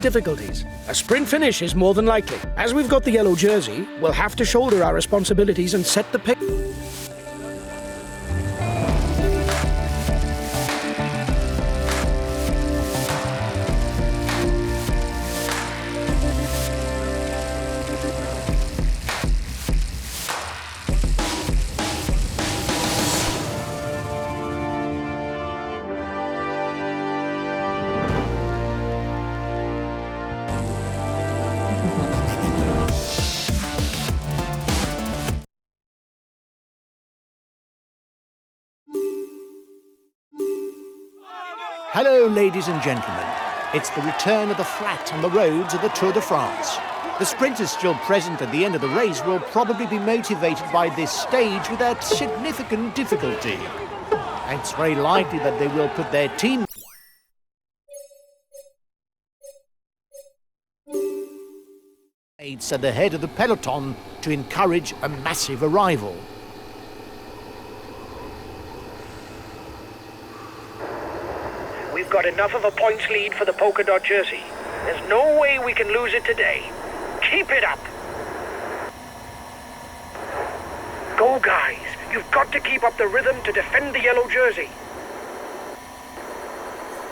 difficulties. A sprint finish is more than likely. As we've got the yellow jersey, we'll have to shoulder our responsibilities and set the pace. Hello, ladies and gentlemen. It's the return of the flat on the roads of the Tour de France. The sprinters still present at the end of the race will probably be motivated by this stage without significant difficulty. And it's very likely that they will put their team at the head of the peloton to encourage a massive arrival. We've got enough of a points lead for the polka dot jersey. There's no way we can lose it today. Keep it up. Go, guys. You've got to keep up the rhythm to defend the yellow jersey.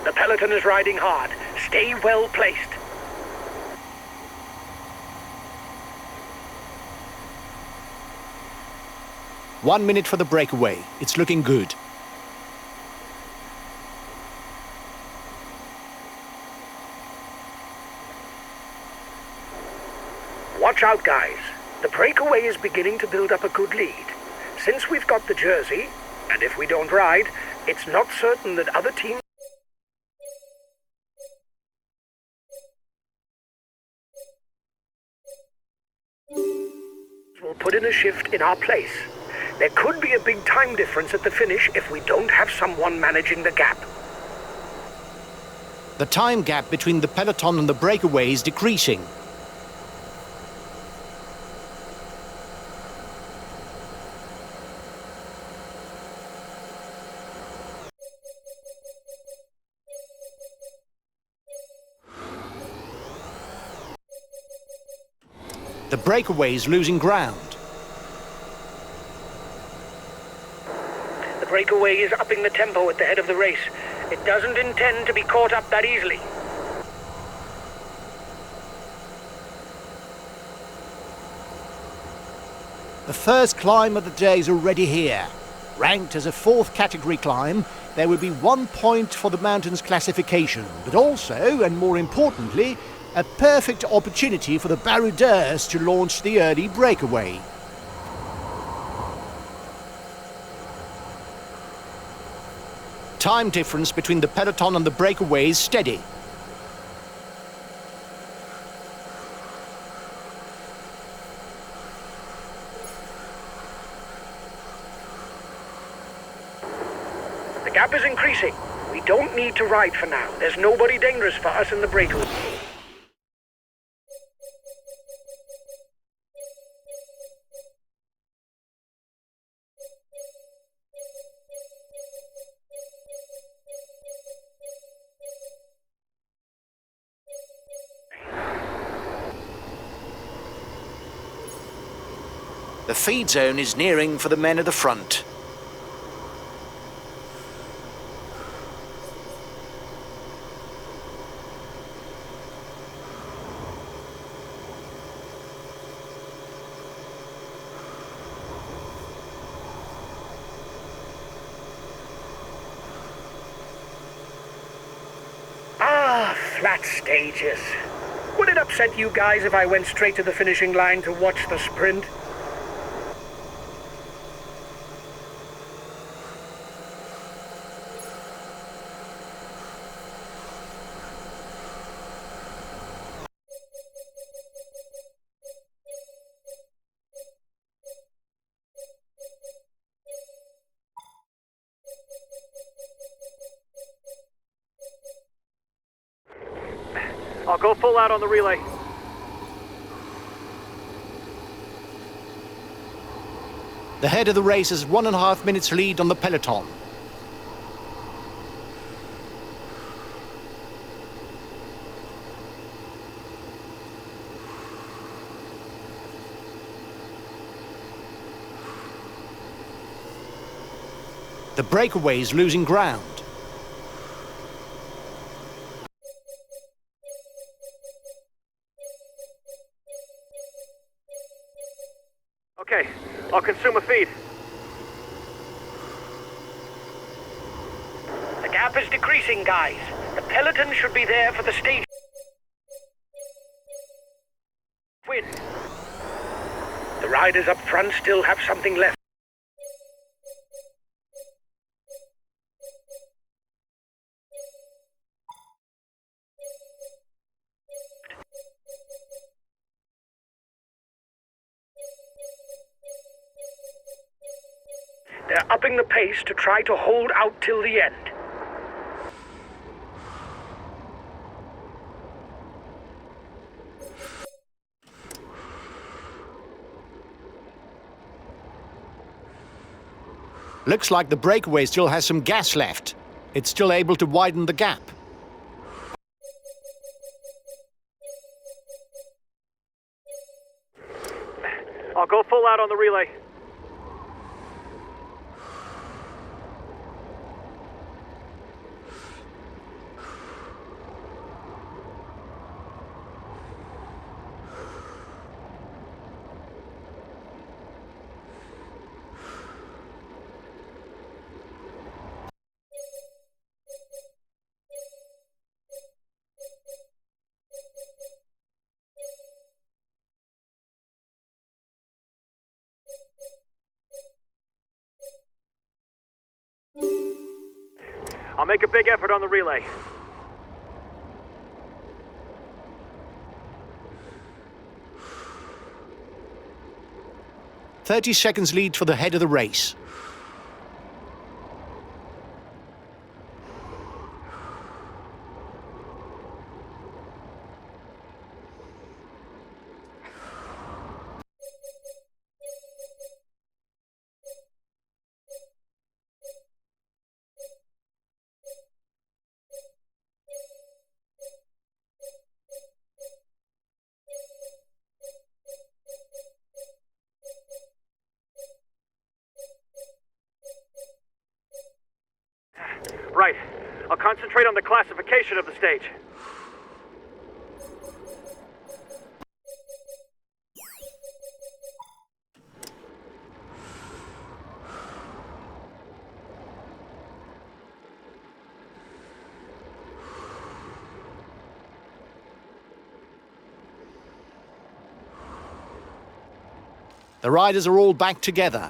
The peloton is riding hard. Stay well placed. One minute for the breakaway. It's looking good. Watch out, guys. The breakaway is beginning to build up a good lead. Since we've got the jersey, and if we don't ride, it's not certain that other teams will put in a shift in our place. There could be a big time difference at the finish if we don't have someone managing the gap. The time gap between the peloton and the breakaway is decreasing. The breakaway is losing ground. The breakaway is upping the tempo at the head of the race. It doesn't intend to be caught up that easily. The first climb of the day is already here. Ranked as a fourth category climb, there will be 1 point for the mountains classification, but also, and more importantly, a perfect opportunity for the baroudeurs to launch the early breakaway. Time difference between the peloton and the breakaway is steady. The gap is increasing. We don't need to ride for now. There's nobody dangerous for us in the breakaway. The feed zone is nearing for the men at the front. Flat stages. Would it upset you guys if I went straight to the finishing line to watch the sprint? I'll go full out on the relay. The head of the race has 1.5 minutes lead on the peloton. The breakaway is losing ground. Okay, I'll consume a feed. The gap is decreasing, guys. The peloton should be there for the stage win. The riders up front still have something left. They're upping the pace to try to hold out till the end. Looks like the breakaway still has some gas left. It's still able to widen the gap. I'll go full out on the relay. I'll make a big effort on the relay. "30 seconds lead for the head of the race." Right. I'll concentrate on the classification of the stage. The riders are all back together.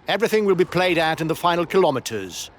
Everything will be played out in the final kilometers.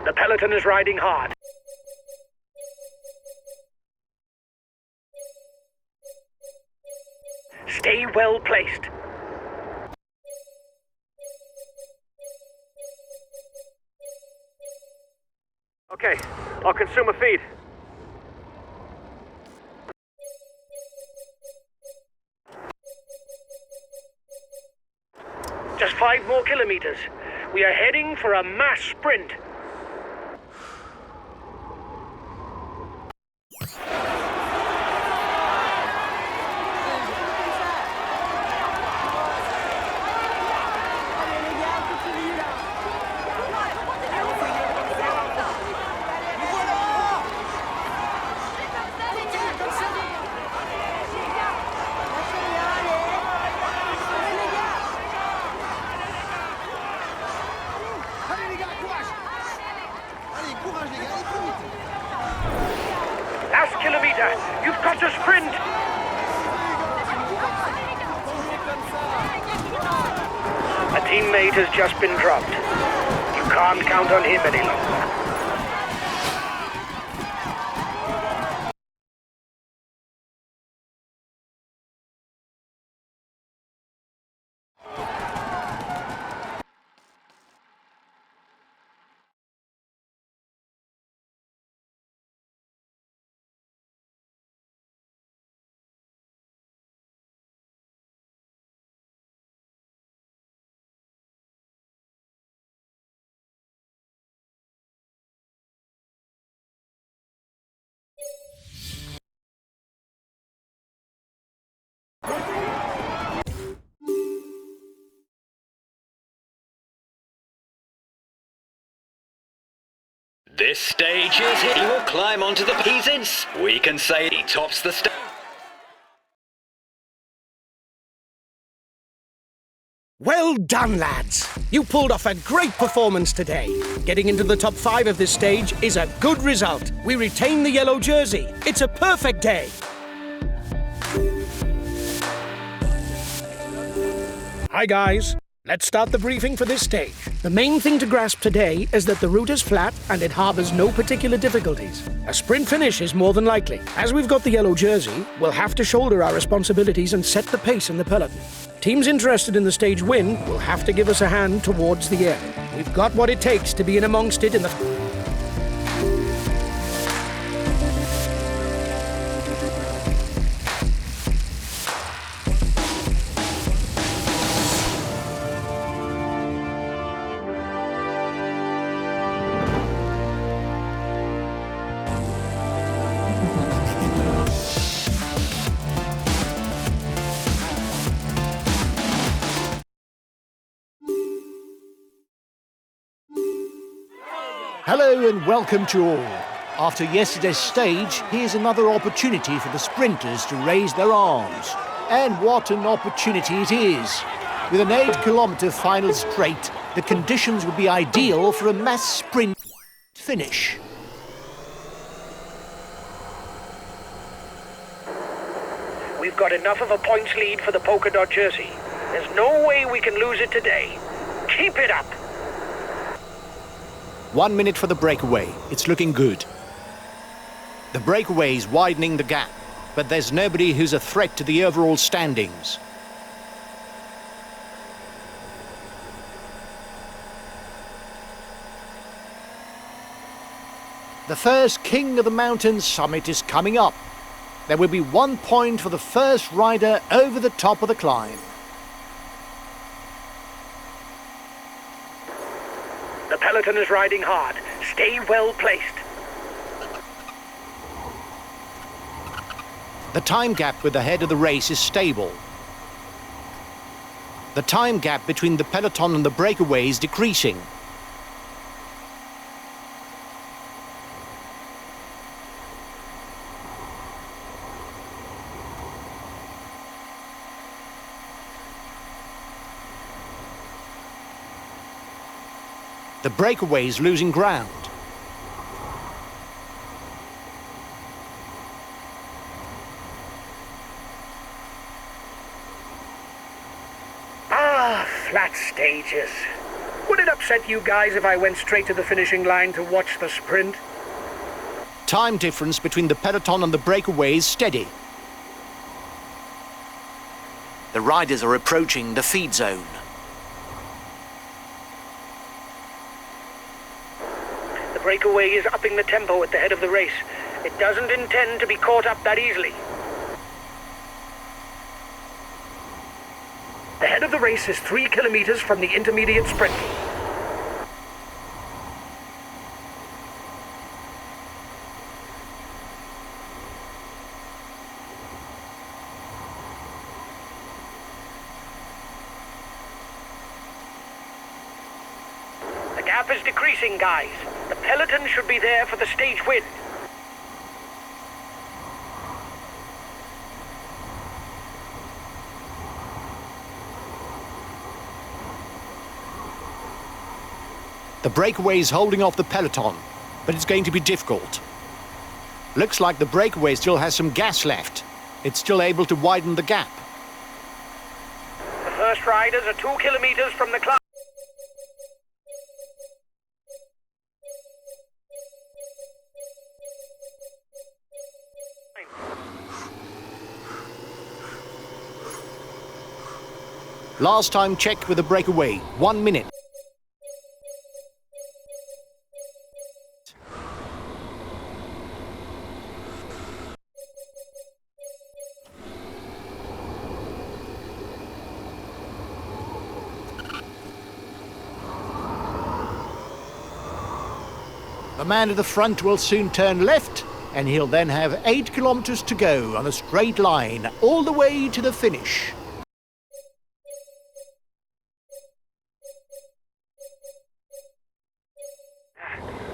The peloton is riding hard. Stay well placed. Okay, I'll consume a feed. Just 5 more kilometers. We are heading for a mass sprint. Last kilometer, you've got to sprint. A teammate has just been dropped. You can't count on him any longer. This stage is he will climb onto the pieces. We can say he tops the stage. Well done, lads! You pulled off a great performance today. Getting into the top 5 of this stage is a good result. We retain the yellow jersey. It's a perfect day. Hi, guys. Let's start the briefing for this stage. The main thing to grasp today is that the route is flat and it harbours no particular difficulties. A sprint finish is more than likely. As we've got the yellow jersey, we'll have to shoulder our responsibilities and set the pace in the peloton. Teams interested in the stage win will have to give us a hand towards the end. We've got what it takes to be in amongst it in the... Hello and welcome to all. After yesterday's stage, here's another opportunity for the sprinters to raise their arms. And what an opportunity it is. With an 8-kilometre final straight, the conditions would be ideal for a mass sprint finish. We've got enough of a points lead for the polka dot jersey. There's no way we can lose it today. Keep it up! 1 minute for the breakaway. It's looking good. The breakaway is widening the gap, but there's nobody who's a threat to the overall standings. The first King of the Mountain summit is coming up. There will be 1 point for the first rider over the top of the climb. The peloton is riding hard. Stay well placed. The time gap with the head of the race is stable. The time gap between the peloton and the breakaway is decreasing. The breakaway is losing ground. Flat stages. Would it upset you guys if I went straight to the finishing line to watch the sprint? Time difference between the peloton and the breakaway is steady. The riders are approaching the feed zone. The breakaway is upping the tempo at the head of the race. It doesn't intend to be caught up that easily. The head of the race is 3 kilometers from the intermediate sprint. The gap is decreasing, guys. The peloton should be there for the stage win. The breakaway is holding off the peloton, but it's going to be difficult. Looks like the breakaway still has some gas left. It's still able to widen the gap. The first riders are 2 kilometers from the climb. Last time checked with the breakaway, 1 minute. The man at the front will soon turn left, and he'll then have 8 kilometers to go on a straight line, all the way to the finish.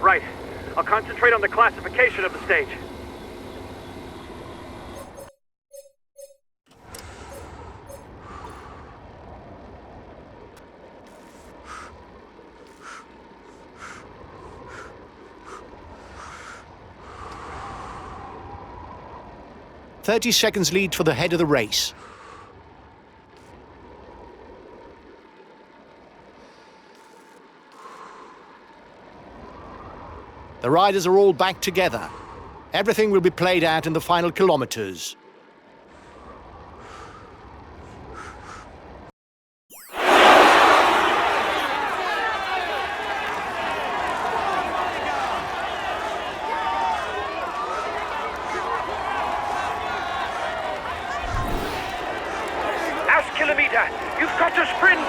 Right. I'll concentrate on the classification of the stage. "30 seconds lead for the head of the race. The riders are all back together. Everything will be played out in the final kilometers. Last kilometer, you've got to sprint!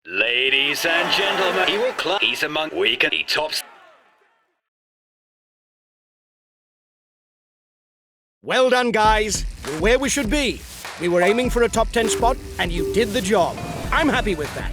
Ladies and gentlemen, he will climb. He's among we can. He tops. Well done, guys. You're where we should be. We were aiming for a top 10 spot, and you did the job. I'm happy with that.